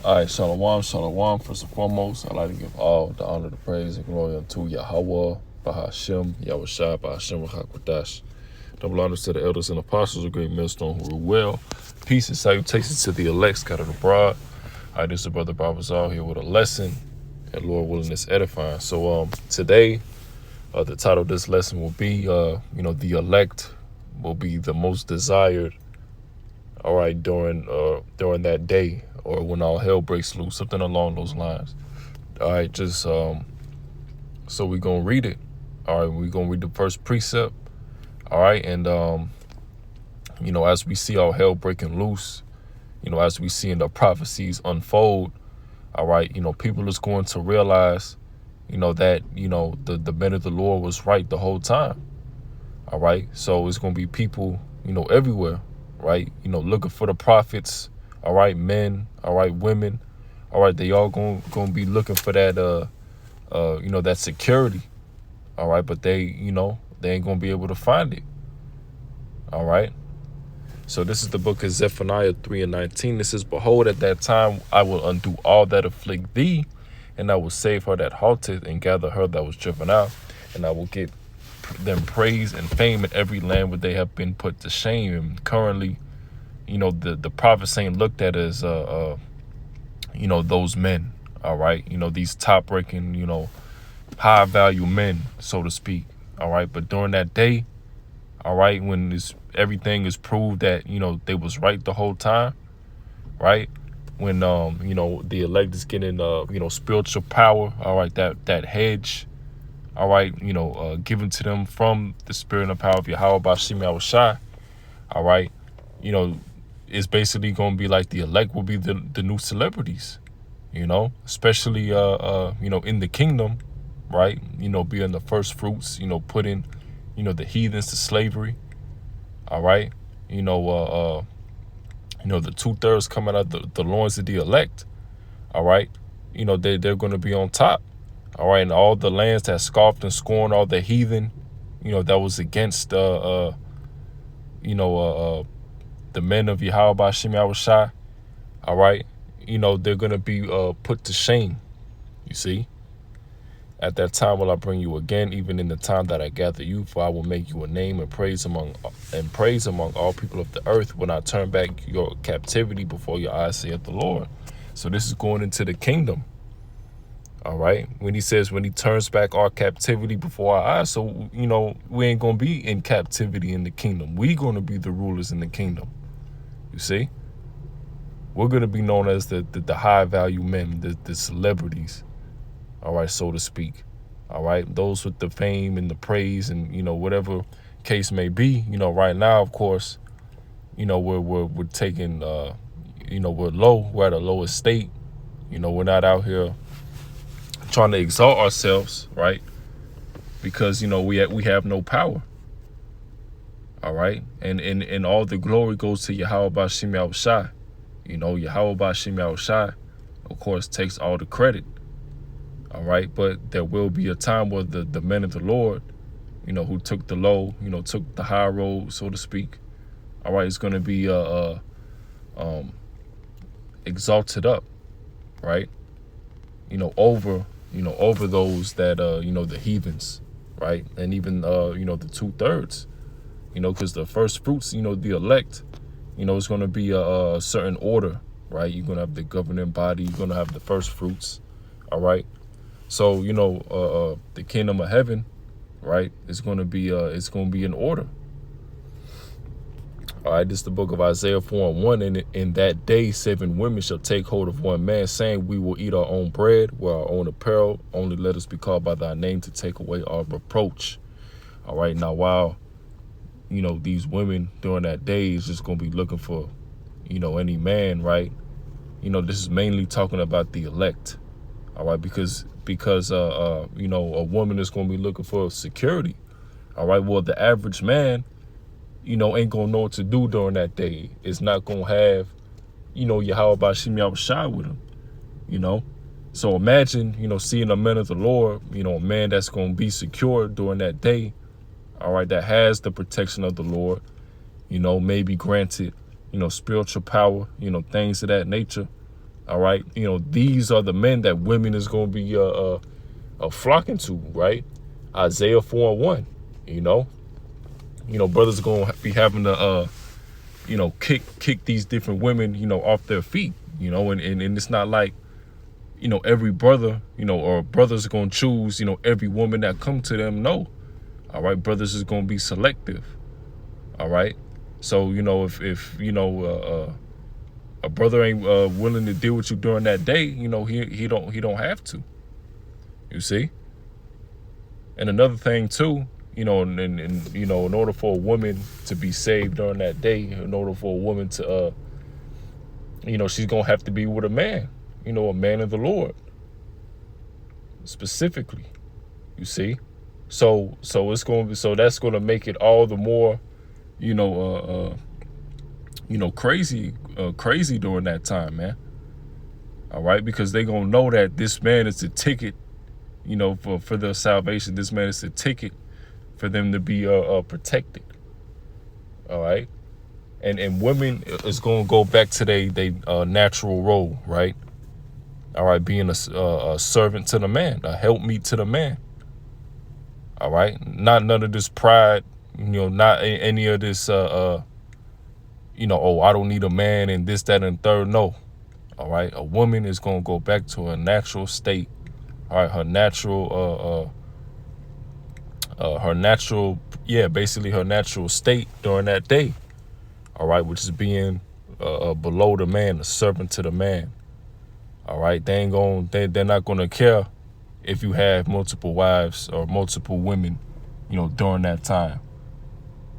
All right, shalom, shalom. First and foremost, I'd like to give all the honor, the praise, and glory unto Yahweh, Bahashem, Yahushua, Bahashem, Rahakwadash. Double honors to the elders and apostles of Great Millstone who rule well. Peace and salutations to the elect scattered abroad. All right, this is the brother Barbazal here with a lesson, and Lord willing, it's edifying. So today, the title of this lesson will be, the elect will be the most desired, all right, during that day, or when all hell breaks loose, something along those lines. All right, just so we're gonna read it. All right, we're gonna read the first precept. All right, and as we see all hell breaking loose, as we see in the prophecies unfold, all right, people is going to realize, that the men of the Lord was right the whole time. All right, so it's gonna be people, everywhere, right, looking for the prophets. All right, men, all right, women, all right, they all gonna be looking for that that security. All right, but they ain't gonna be able to find it. All right. So this is the book of Zephaniah 3:19. This is, behold, at that time I will undo all that afflict thee, and I will save her that halted, and gather her that was driven out, and I will give them praise and fame in every land where they have been put to shame. And currently, the prophets ain't looked at as those men, all right, these top ranking, high value men, so to speak. All right, but during that day, all right, when everything is proved that they was right the whole time, right, when the elect is getting spiritual power, all right, that hedge, all right, given to them from the spirit and power of Yahweh Bashim Yahushai, all right, it's basically going to be like the elect will be the new celebrities, especially, in the kingdom, right, being the first fruits, putting, the heathens to slavery, all right, the 2/3 coming out the loins of the elect, all right, they're going to be on top, all right, and all the lands that scoffed and scorned all the heathen, that was against, the men of Yahweh Bashim Yahushai, all right, they're going to be put to shame, you see. At that time will I bring you again, even in the time that I gather you, for I will make you a name and praise among all people of the earth, when I turn back your captivity before your eyes, saith the Lord. So this is going into the kingdom, all right, when he says, when he turns back our captivity before our eyes. So, we ain't going to be in captivity in the kingdom. We going to be the rulers in the kingdom. You see, we're going to be known as the high value men, the celebrities, all right, so to speak, all right, those with the fame and the praise and, whatever case may be, right now, of course, we're taking, we're low, we're at a low estate, we're not out here trying to exalt ourselves, right, because, we have no power. All right, and all the glory goes to Yahweh Bashim Yahushai. Yahweh Bashim Yahushai, of course, takes all the credit. All right, but there will be a time where the men of the Lord, who took the low, took the high road, so to speak, all right, it's going to be exalted up, right, over those that the heathens, right, and even the 2/3. Because the first fruits, the elect, it's going to be a certain order, right? You're going to have the governing body. You're going to have the first fruits, all right? So, the kingdom of heaven, right, it's going to be in order. All right, this is the book of Isaiah 4:1. And in that day, 7 women shall take hold of one man, saying, we will eat our own bread, wear our own apparel. Only let us be called by thy name to take away our reproach. All right, now, while these women during that day is just going to be looking for, any man, right? This is mainly talking about the elect, all right? Because a woman is going to be looking for security, all right? Well, the average man, ain't going to know what to do during that day. It's not going to have, Yahweh Bashim Yahushai with him, So imagine, seeing a man of the Lord, a man that's going to be secure during that day, all right, that has the protection of the Lord, maybe granted, spiritual power, things of that nature, All right. You know, these are the men that women is going to be flocking to, right? Isaiah 4:1. You know, brothers are going to be having to kick these different women, off their feet, and it's not like, every brother, or brothers are going to choose, every woman that come to them. No. All right. Brothers is going to be selective. All right. So, if a brother ain't willing to deal with you during that day, he don't have to. You see? And another thing too, in order for a woman to be saved during that day, in order for a woman to she's gonna have to be with a man, a man of the Lord. Specifically. You see? So it's gonna be, so that's gonna make it all the more, crazy during that time, man. All right, because they gonna know that this man is the ticket, for their salvation. This man is the ticket for them to be protected. All right, and women is gonna go back to they natural role, right? All right, being a servant to the man, a helpmeet to the man. All right, not none of this pride, not any of this oh, I don't need a man and this, that, and third. No. All right. A woman is going to go back to her natural state. All right. Her natural, basically her natural state during that day. All right. Which is being below the man, a servant to the man. All right. They're not going to care if you have multiple wives or multiple women, during that time.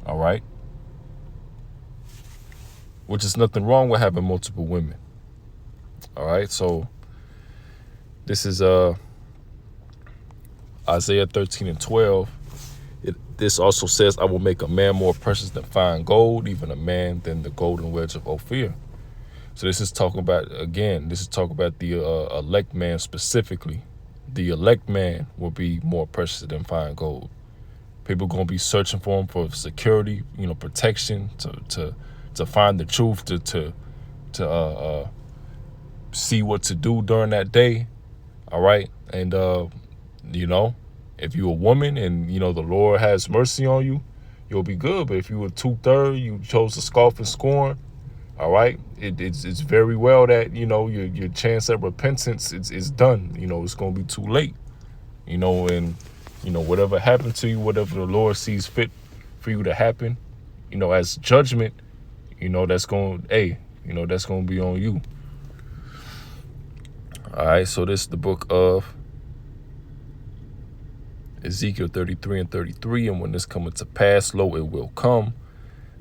All right. Which is nothing wrong with having multiple women. All right, so this is Isaiah 13:12. This also says, I will make a man more precious than fine gold, even a man than the golden wedge of Ophir. So this is talking about, the elect man specifically. The elect man will be more precious than fine gold. People going to be searching for him for security, protection, to find the truth, to see what to do during that day. All right. And, if you're a woman and, the Lord has mercy on you, you'll be good. But if you were 2/3, you chose to scoff and scorn. All right. It's very well that, your chance at repentance is done. It's going to be too late, and, whatever happened to you, whatever the Lord sees fit for you to happen, as judgment, that's going to be on you. All right, so this is the book of Ezekiel 33:33. And when this cometh to pass, lo, it will come.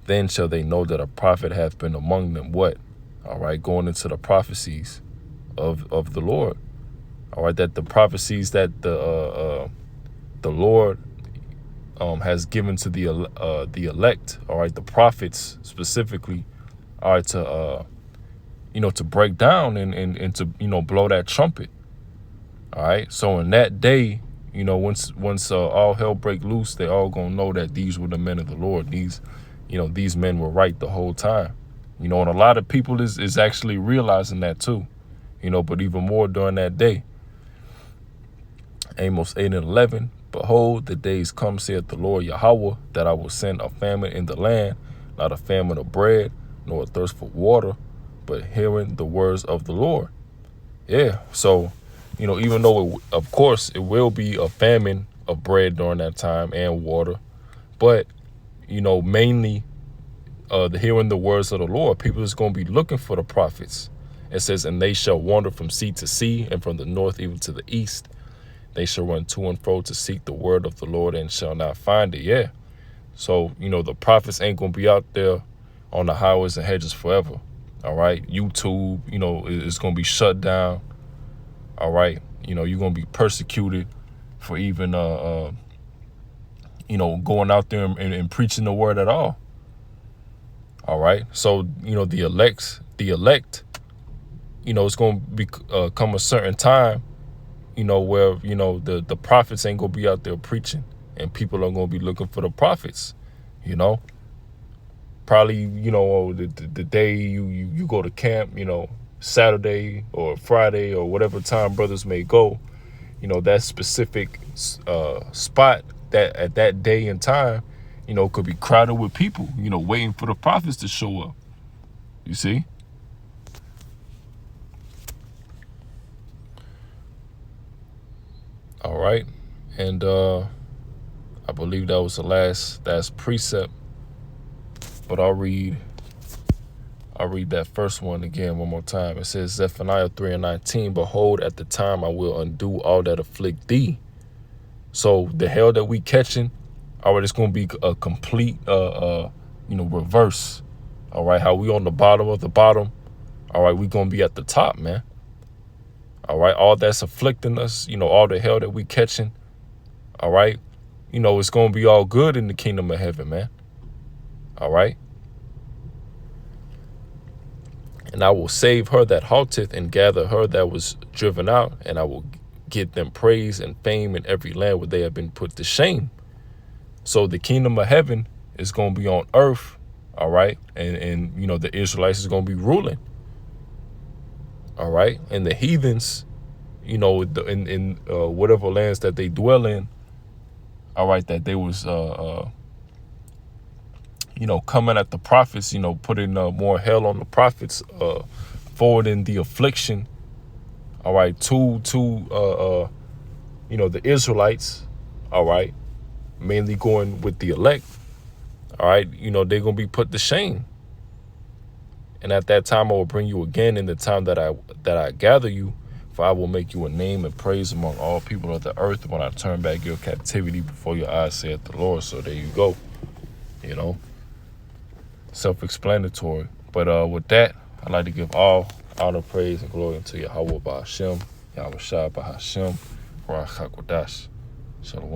Then shall they know that a prophet hath been among them. What? All right, going into the prophecies of the Lord. All right, that the prophecies that the Lord has given to the elect, all right, the prophets specifically, all right, to break down and to blow that trumpet. All right, so in that day, once all hell break loose, they all gonna know that these were the men of the Lord. These men were right the whole time. And a lot of people is actually realizing that too. But even more during that day. Amos 8:11. Behold, the days come, saith the Lord Yahweh, that I will send a famine in the land, not a famine of bread, nor a thirst for water, but hearing the words of the Lord. Yeah, so, even though, of course, it will be a famine of bread during that time and water, but, mainly the hearing the words of the Lord, people is going to be looking for the prophets. It says, and they shall wander from sea to sea, and from the north even to the east. They shall run to and fro to seek the word of the Lord and shall not find it. Yeah. So, the prophets ain't going to be out there on the highways and hedges forever. All right. YouTube, is going to be shut down. All right. You're going to be persecuted for even, going out there and preaching the word at all. All right. So, the elect, it's going to be come a certain time, where, the prophets ain't going to be out there preaching and people are going to be looking for the prophets, probably, the day you go to camp, Saturday or Friday or whatever time brothers may go, that specific spot that at that day and time, could be crowded with people, waiting for the prophets to show up. You see? All right. And I believe that was the last precept. But I'll read that first one again one more time. It says, Zephaniah 3:19, behold, at the time I will undo all that afflict thee. So the hell that we catching, all right, it's going to be a complete, reverse. All right, how we on the bottom of the bottom, all right, we going to be at the top, man. All right, all that's afflicting us, all the hell that we catching, all right, it's going to be all good in the kingdom of heaven, man. All right. And I will save her that halteth and gather her that was driven out, and I will give them praise and fame in every land where they have been put to shame. So the kingdom of heaven is going to be on earth, all right? And the Israelites is going to be ruling, all right? And the heathens, in whatever lands that they dwell in, all right, that they was, coming at the prophets, putting more hell on the prophets, forwarding the affliction, all right, to the Israelites, all right, mainly going with the elect, all right, they're going to be put to shame. And at that time, I will bring you again in the time that I gather you, for I will make you a name and praise among all people of the earth when I turn back your captivity before your eyes, saith the Lord. So there you go, self-explanatory. But with that, I'd like to give all honor, praise, and glory unto Yahweh Ba'ashem, Yahweh Shai Ba'ashem, Ruach HaKodesh. Shalom.